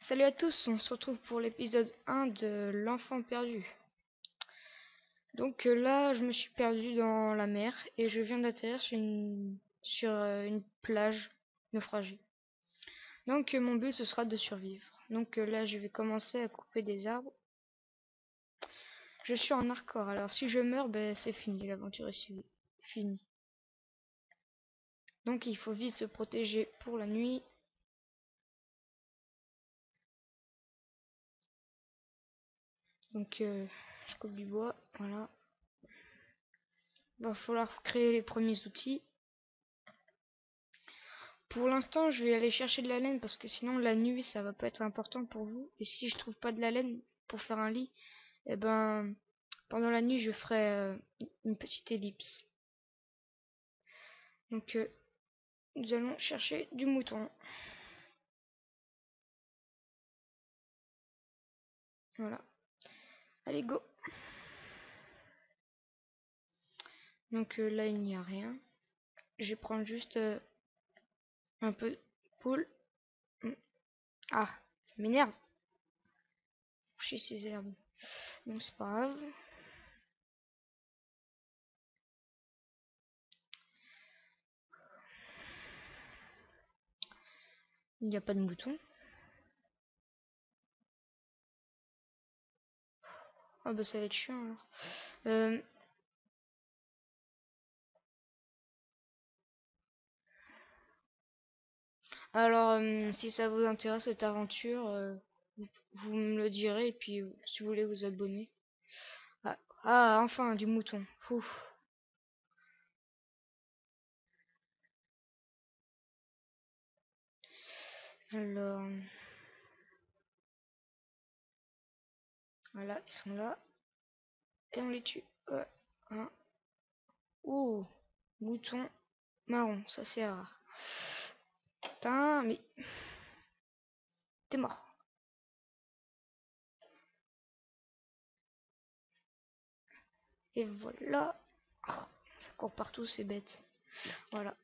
Salut à tous, on se retrouve pour l'épisode 1 de l'enfant perdu. Donc là, je me suis perdu dans la mer et je viens d'atterrir sur une plage naufragée. Donc mon but ce sera de survivre. Donc là, je vais commencer à couper des arbres. Je suis en hardcore, alors si je meurs, ben c'est fini, l'aventure est finie. Donc il faut vite se protéger pour la nuit. Donc je coupe du bois, voilà. Il va falloir créer les premiers outils. Pour l'instant, je vais aller chercher de la laine parce que sinon la nuit ça va pas être important pour vous. Et si je trouve pas de la laine pour faire un lit, eh ben pendant la nuit je ferai une petite ellipse. Donc nous allons chercher du mouton. Voilà. Allez go. Donc là il n'y a rien. Je vais prendre juste un peu de poule. Ah, ça m'énerve. Chez ces herbes. Donc c'est pas grave. Il n'y a pas de mouton. Ah bah ça va être chiant alors. Alors, si ça vous intéresse cette aventure, vous me le direz et puis si vous voulez vous abonner. Ah, enfin du mouton. Ouf. Alors, voilà, ils sont là et on les tue. Ouais. Un. Ouh, mouton marron, ça c'est rare. Putain, mais t'es mort. Et voilà. Oh, ça court partout, c'est bête. Voilà.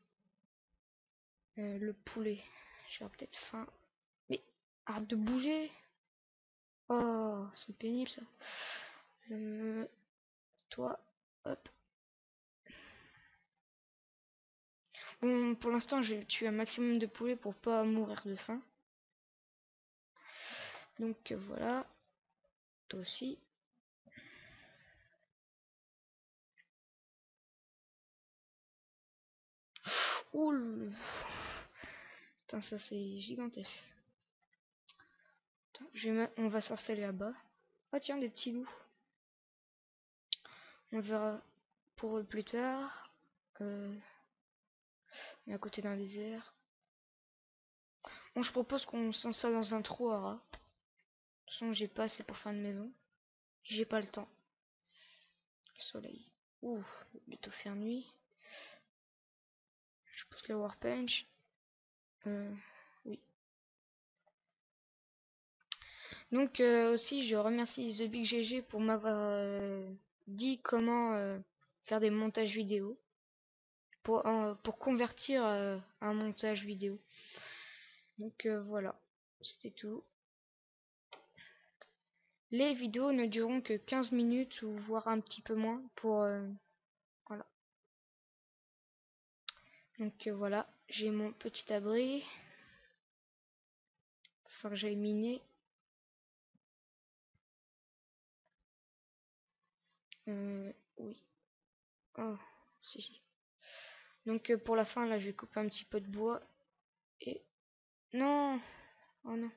Le poulet. J'ai peut-être faim. Mais arrête de bouger. Oh, c'est pénible ça. Euh, Toi, hop. Bon, pour l'instant, j'ai tué un maximum de poulets pour pas mourir de faim. Donc voilà. Toi aussi. Ouh. Putain, ça c'est gigantesque. Attends, on va s'installer là-bas. Ah tiens, des petits loups. On verra pour eux plus tard. Euh, à côté d'un désert. Bon, je propose qu'on s'installe dans un trou à rats. De toute façon, j'ai pas assez pour faire une maison. J'ai pas le temps. Le soleil. Ouh, bientôt faire nuit. Je pose le workbench. Oui. Donc aussi, je remercie The Big GG pour m'avoir dit comment faire des montages vidéo pour convertir un montage vidéo. Donc voilà, c'était tout. Les vidéos ne dureront que 15 minutes ou voire un petit peu moins pour voilà. Donc voilà, j'ai mon petit abri. Faut que j'aille miner. Oui. Oh, si si. Donc pour la fin là, je vais couper un petit peu de bois et non, oh non,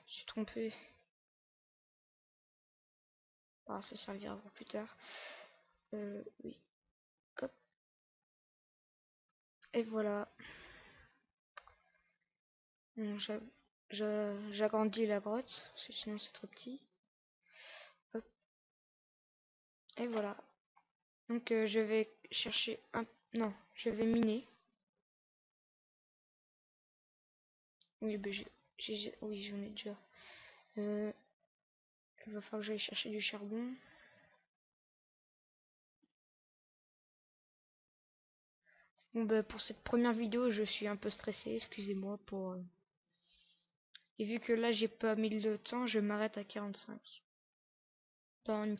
je suis trompé. Ah, ça servira pour plus tard. Oui. Hop. Et voilà. Bon, j'agrandis la grotte, parce que sinon c'est trop petit. Hop. Et voilà. Donc je vais chercher un... Non, je vais miner. Oui, ben, oui, j'en ai déjà. Euh, il va falloir que j'aille chercher du charbon. Bon, ben, pour cette première vidéo, je suis un peu stressé. Excusez-moi pour Et vu que là j'ai pas mis le temps, je m'arrête à 45. Dans une...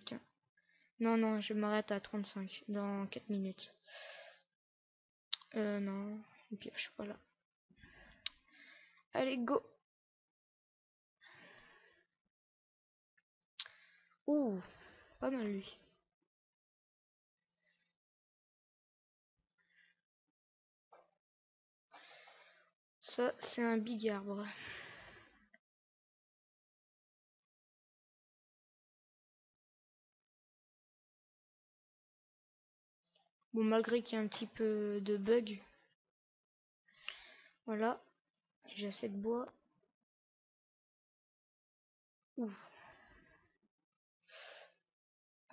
Non, non, je m'arrête à 35 dans 4 minutes. Non, une pioche, voilà. Allez, go! Ouh, pas mal lui. Ça, c'est un big arbre. Bon, malgré qu'il y a un petit peu de bug. Voilà, j'ai assez de bois. Ouh.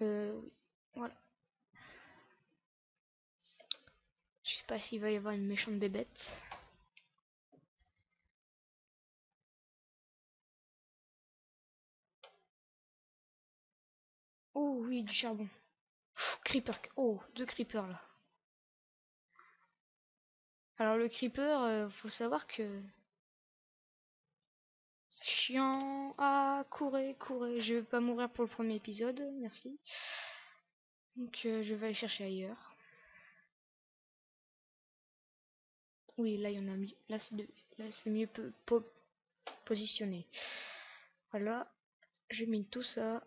Oui, voilà. Je sais pas s'il va y avoir une méchante bébête. Oh oui, du charbon. Creeper. Oh, deux creepers là. Alors le creeper, faut savoir que c'est chiant. Ah, courez, courez. Je vais pas mourir pour le premier épisode, merci. Donc je vais aller chercher ailleurs. Oui, là il y en a mieux. Là c'est mieux positionné. Voilà, je mine tout ça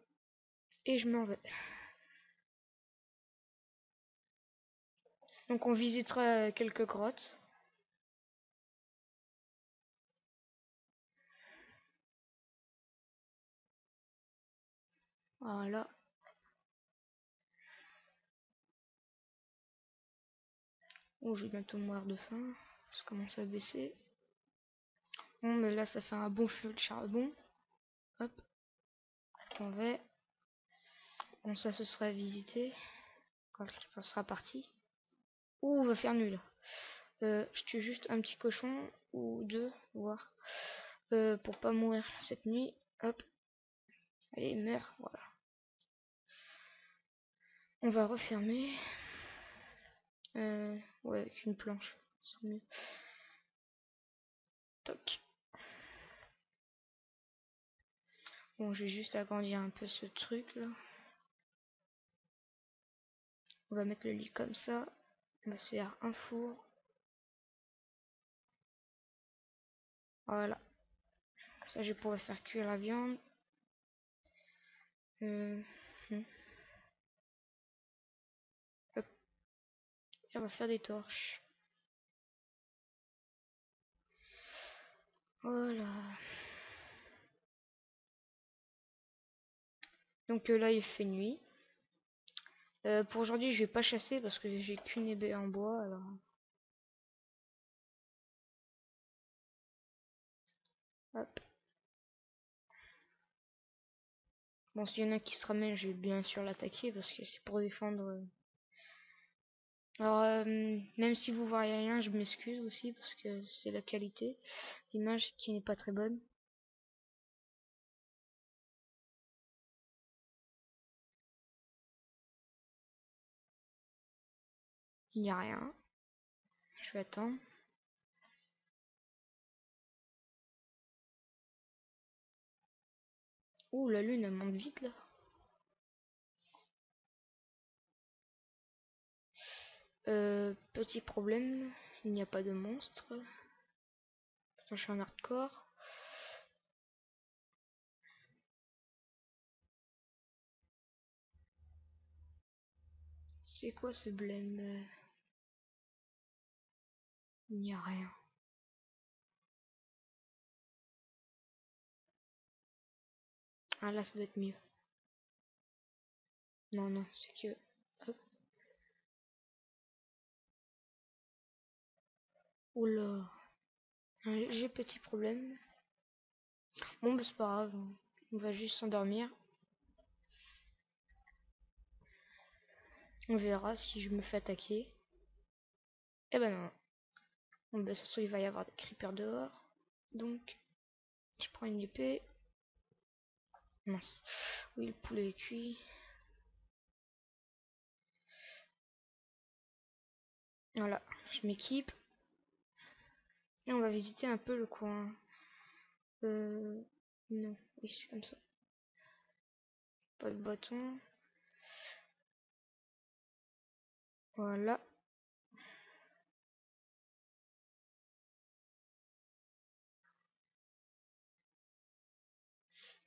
et je m'en vais. Donc on visitera quelques grottes. Voilà. Oh, je vais bientôt mourir de faim. Ça commence à baisser. Bon, mais là, ça fait un bon feu de charbon. Hop, on va. Bon, ça, ce sera visité quand le sera parti. Ouh, on va faire nul. Je tue juste un petit cochon ou deux, voir, pour pas mourir cette nuit. Hop, allez, meurs. Voilà. On va refermer. Ouais, avec une planche, c'est mieux. Toc. Bon, je vais juste agrandir un peu ce truc là. On va mettre le lit comme ça. On va se faire un four. Voilà. Ça, je pourrais faire cuire la viande. Hmm. Hop. Et on va faire des torches. Voilà. Donc là, il fait nuit. Pour aujourd'hui, je vais pas chasser parce que j'ai qu'une épée en bois. Alors, hop. Bon, s'il y en a qui se ramènent, je vais bien sûr l'attaquer parce que c'est pour défendre. Alors, même si vous voyez rien, je m'excuse aussi parce que c'est la qualité d'image qui n'est pas très bonne. Il n'y a rien. Je vais attendre. Ouh, la lune, elle monte vite là. Petit problème, il n'y a pas de monstre. Je suis en hardcore. C'est quoi ce blême? Il n'y a rien. Ah là, ça doit être mieux. Non, non, c'est que... Hop. Oula. J'ai petit problème. Bon, bah c'est pas grave. On va juste s'endormir. On verra si je me fais attaquer. Eh ben non. Bon, bah ça se trouve, il va y avoir des creepers dehors. Donc, je prends une épée. Mince. Oui, le poulet est cuit. Voilà, je m'équipe. Et on va visiter un peu le coin. Non, oui, c'est comme ça. Pas de bâton. Voilà.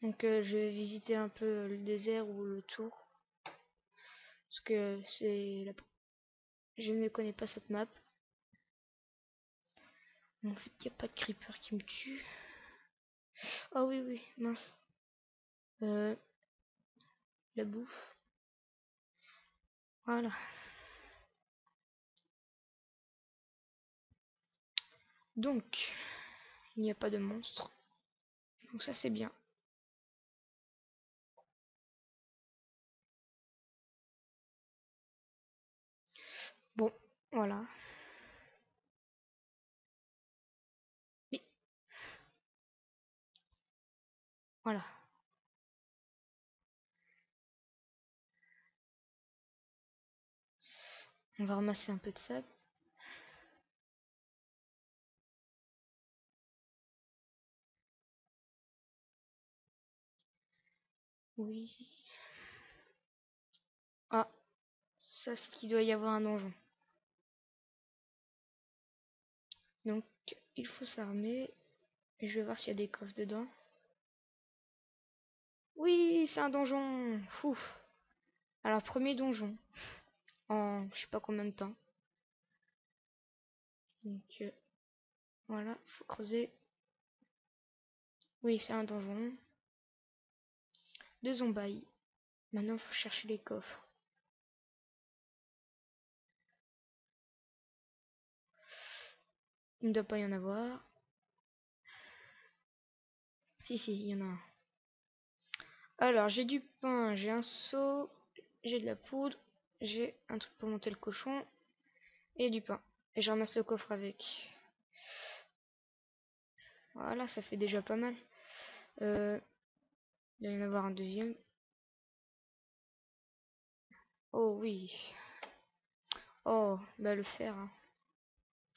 Donc je vais visiter un peu le désert ou le tour. Parce que je ne connais pas cette map. En fait, il n'y a pas de creeper qui me tue. Ah oui, oui, mince. La bouffe. Voilà. Donc, il n'y a pas de monstre. Donc ça, c'est bien. Bon, voilà. Oui, voilà. On va ramasser un peu de sable. Oui. Ah, ça, c'est qu'il doit y avoir un donjon. Donc, il faut s'armer. Et je vais voir s'il y a des coffres dedans. Oui, c'est un donjon. Fou. Alors, premier donjon. En je sais pas combien de temps. Donc, voilà, faut creuser. Oui, c'est un donjon. Deux zombies. Maintenant, faut chercher les coffres. Il ne doit pas y en avoir. Si, si, il y en a un. Alors, j'ai du pain, j'ai un seau, j'ai de la poudre, j'ai un truc pour monter le cochon et du pain. Et je ramasse le coffre avec. Voilà, ça fait déjà pas mal. Il doit y en avoir un deuxième. Oh oui. Oh, bah le fer, hein.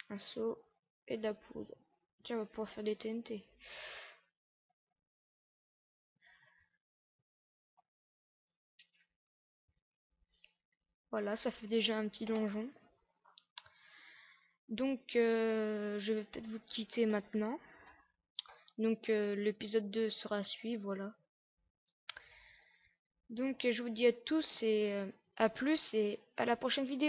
Un seau et de la poudre. Tiens, on va pouvoir faire des TNT. Voilà, ça fait déjà un petit donjon. Donc, je vais peut-être vous quitter maintenant. Donc, l'épisode 2 sera à suivre, voilà. Donc, je vous dis à tous et à plus et à la prochaine vidéo.